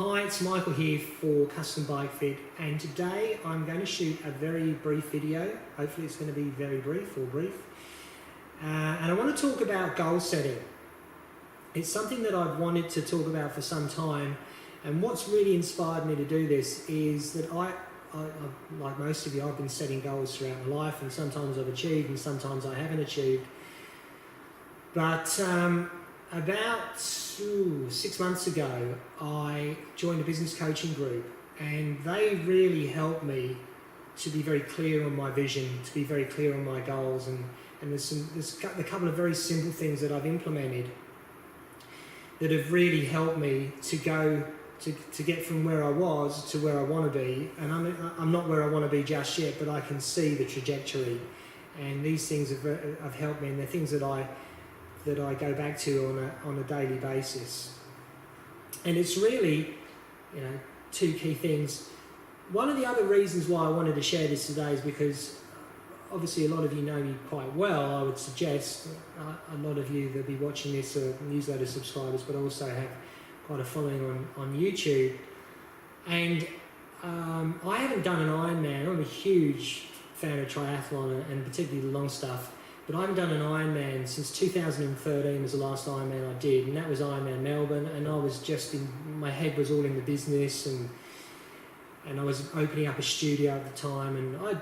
Hi, it's Michael here for Custom Bike Fit, and today I'm going to shoot a very brief video. Hopefully it's going to be very brief. And I want to talk about goal setting. It's something that I've wanted to talk about for some time, and what's really inspired me to do this is that I like most of you, I've been setting goals throughout my life, and sometimes I've achieved and sometimes I haven't achieved. But about 6 months ago, I joined a business coaching group, and they really helped me to be very clear on my vision, to be very clear on my goals, and there's a couple of very simple things that I've implemented that have really helped me to go to get from where I was to where I want to be. And I'm not where I want to be just yet, but I can see the trajectory, and these things have helped me, and they're things that I go back to on a daily basis. And it's really, two key things. One of the other reasons why I wanted to share this today is because obviously a lot of you know me quite well. I would suggest a lot of you that'll be watching this are newsletter subscribers, but also have quite a following on YouTube. And I haven't done an Ironman. I'm a huge fan of triathlon and particularly the long stuff. But I haven't done an Ironman since 2013 was the last Ironman I did, and that was Ironman Melbourne. And I was my head was all in the business, and I was opening up a studio at the time, and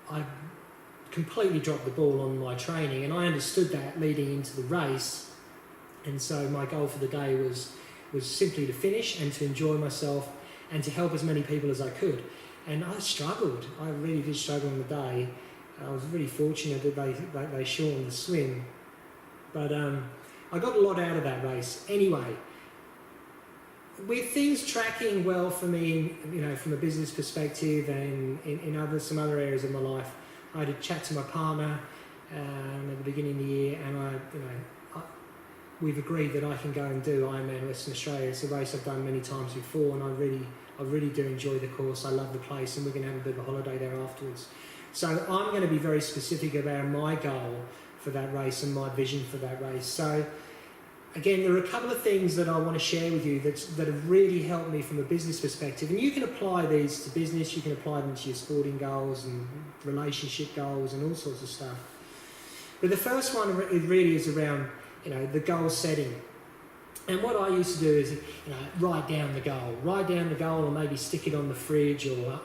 I completely dropped the ball on my training, and I understood that leading into the race. And so my goal for the day was simply to finish and to enjoy myself and to help as many people as I could. And I struggled. I really did struggle on the day. I was really fortunate that they shortened the swim, but I got a lot out of that race. Anyway, with things tracking well for me, from a business perspective and in some other areas of my life, I had a chat to my partner at the beginning of the year, and we've agreed that I can go and do Ironman Western Australia. It's a race I've done many times before, and I really do enjoy the course. I love the place, and we're going to have a bit of a holiday there afterwards. So I'm going to be very specific about my goal for that race and my vision for that race. So again, there are a couple of things that I want to share with you that have really helped me from a business perspective. And you can apply these to business, you can apply them to your sporting goals and relationship goals and all sorts of stuff. But the first one really is around, the goal setting. And what I used to do is, write down the goal, or maybe stick it on the fridge, or,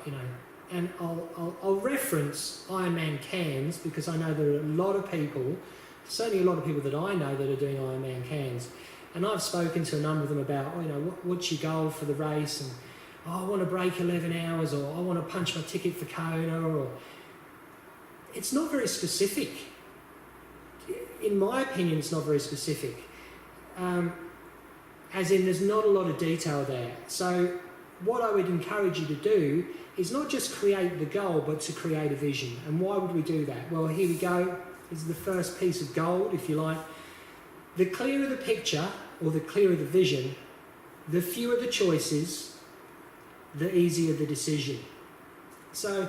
and I'll reference Ironman Cairns because I know there are a lot of people, certainly a lot of people that I know that are doing Ironman Cairns. And I've spoken to a number of them about, what's your goal for the race? And, I want to break 11 hours, or I want to punch my ticket for Kona, or... It's not very specific. In my opinion, it's not very specific. As in, there's not a lot of detail there. So what I would encourage you to do is not just create the goal, but to create a vision. And why would we do that? Well, here we go. This is the first piece of gold, if you like. The clearer the picture, or the clearer the vision, the fewer the choices, the easier the decision. So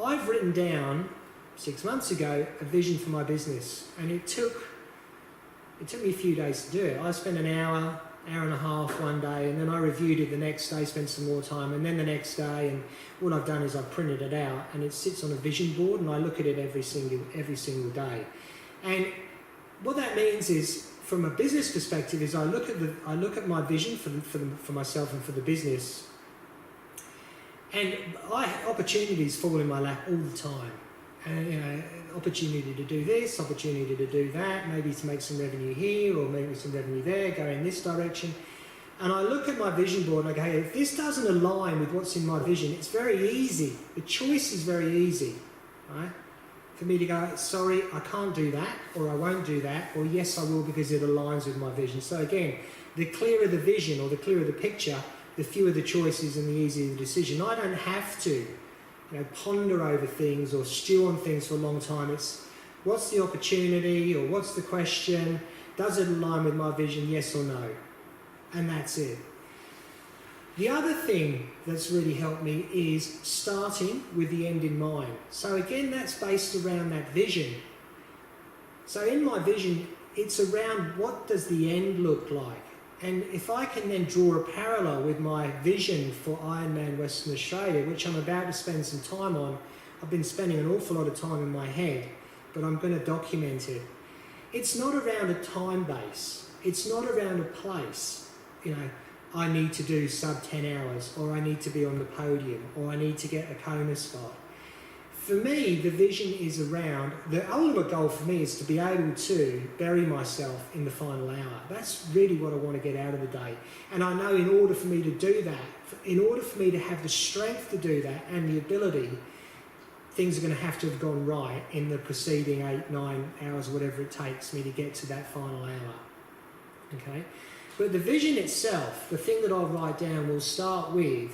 I've written down 6 months ago a vision for my business, and it took me a few days to do it. I spent an hour and a half one day, and then I reviewed it the next day, spent some more time, and then the next day, and what I've done is I've printed it out, and it sits on a vision board, and I look at it every single day. And what that means is, from a business perspective, is I look at my vision for myself and for the business, and opportunities fall in my lap all the time. And, opportunity to do this, opportunity to do that, maybe to make some revenue here, or maybe some revenue there, go in this direction. And I look at my vision board and I go, hey, if this doesn't align with what's in my vision, it's very easy. The choice is very easy, right? For me to go, sorry, I can't do that, or I won't do that, or yes, I will because it aligns with my vision. So again, the clearer the vision, or the clearer the picture, the fewer the choices and the easier the decision. I don't have to ponder over things or stew on things for a long time. It's what's the opportunity, or what's the question, does it align with my vision, yes or no? And that's it. The other thing that's really helped me is starting with the end in mind. So again, that's based around that vision. So in my vision, it's around what does the end look like? And if I can then draw a parallel with my vision for Ironman Western Australia, which I'm about to spend some time on, I've been spending an awful lot of time in my head, but I'm going to document it. It's not around a time base. It's not around a place. I need to do sub 10 hours, or I need to be on the podium, or I need to get a Kona spot. For me, the vision is around, the ultimate goal for me is to be able to bury myself in the final hour. That's really what I want to get out of the day. And I know in order for me to do that, in order for me to have the strength to do that and the ability, things are going to have right in the preceding 8-9 hours, whatever it takes me to get to that final hour. Okay? But the vision itself, the thing that I'll write down, will start with,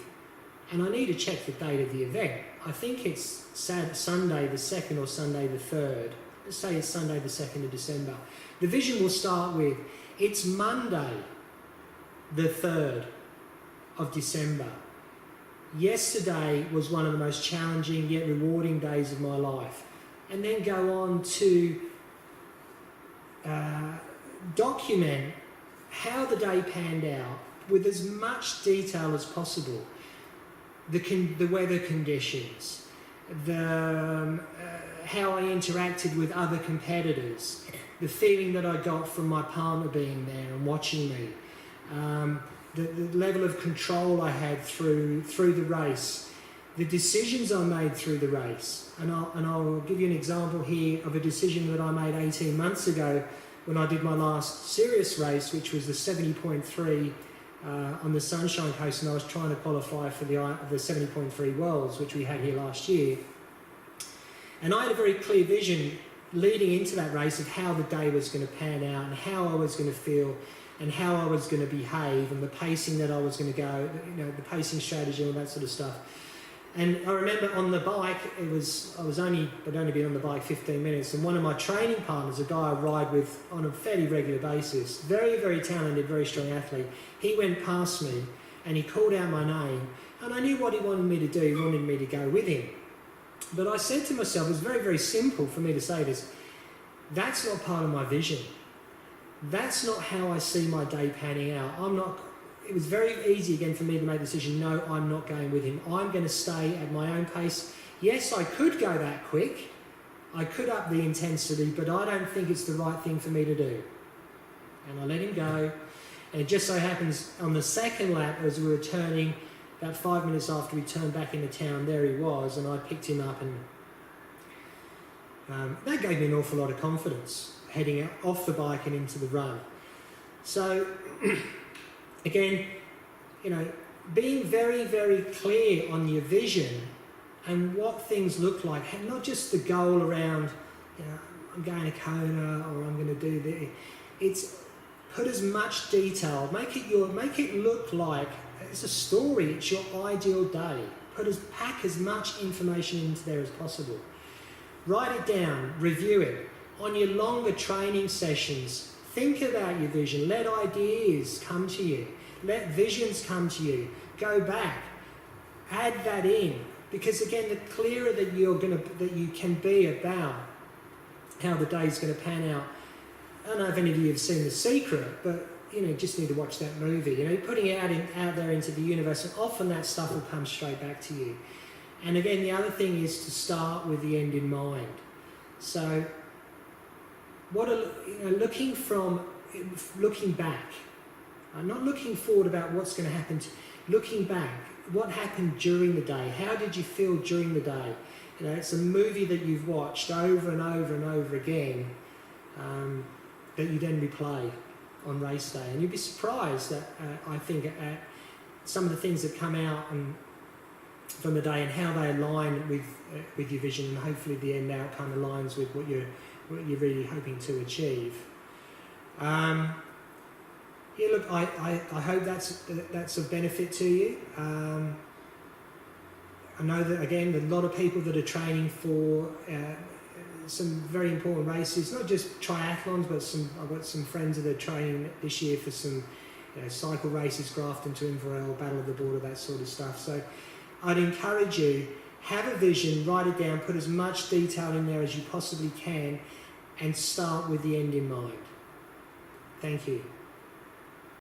and I need to check the date of the event. I think it's Sunday the 2nd or Sunday the 3rd. Let's say it's Sunday the 2nd of December. The vision will start with, it's Monday the 3rd of December. Yesterday was one of the most challenging yet rewarding days of my life. And then go on to document how the day panned out with as much detail as possible. The weather conditions, how I interacted with other competitors, the feeling that I got from my partner being there and watching me, the level of control I had through the race, the decisions I made through the race. And I'll give you an example here of a decision that I made 18 months ago when I did my last serious race, which was the 70.3 on the Sunshine Coast, and I was trying to qualify for the 70.3 Worlds, which we had here last year. And I had a very clear vision leading into that race of how the day was going to pan out and how I was going to feel and how I was going to behave and the pacing that I was going to go, the pacing strategy and all that sort of stuff. And I remember on the bike, I'd only been on the bike 15 minutes, and one of my training partners, a guy I ride with on a fairly regular basis, very, very talented, very strong athlete, he went past me and he called out my name, and I knew what he wanted me to do. He wanted me to go with him. But I said to myself, it was very, very simple for me to say this, that's not part of my vision. That's not how I see my day panning out. It was very easy again for me to make the decision, no, I'm not going with him. I'm going to stay at my own pace. Yes, I could go that quick. I could up the intensity, but I don't think it's the right thing for me to do. And I let him go. And it just so happens on the second lap, as we were turning, about 5 minutes after we turned back into town, there he was, and I picked him up, and that gave me an awful lot of confidence, heading off the bike and into the run. So, again, being very, very clear on your vision and what things look like, and not just the goal around, I'm going to Kona or I'm going to do this. It's put as much detail, make it look like it's a story, it's your ideal day. Pack as much information into there as possible. Write it down, review it. On your longer training sessions, think about your vision, let ideas come to you. Let visions come to you. Go back. Add that in. Because again, the clearer that you can be about how the day's going to pan out. I don't know if any of you have seen The Secret, but you just need to watch that movie. Putting it out there into the universe, and often that stuff will come straight back to you. And again, the other thing is to start with the end in mind. So, looking back. I'm not looking forward about what's going to happen. Looking back, what happened during the day? How did you feel during the day? It's a movie that you've watched over and over and over again that you then replay on race day. And you'd be surprised that I think at some of the things that come out from the day and how they align with your vision, and hopefully the end outcome aligns with what you're really hoping to achieve. Look, I hope that's of benefit to you. I know that, again, a lot of people that are training for some very important races, not just triathlons, but I've got some friends that are training this year for some cycle races, Grafton to Inverell, Battle of the Border, that sort of stuff. So I'd encourage you, have a vision, write it down, put as much detail in there as you possibly can, and start with the end in mind. Thank you.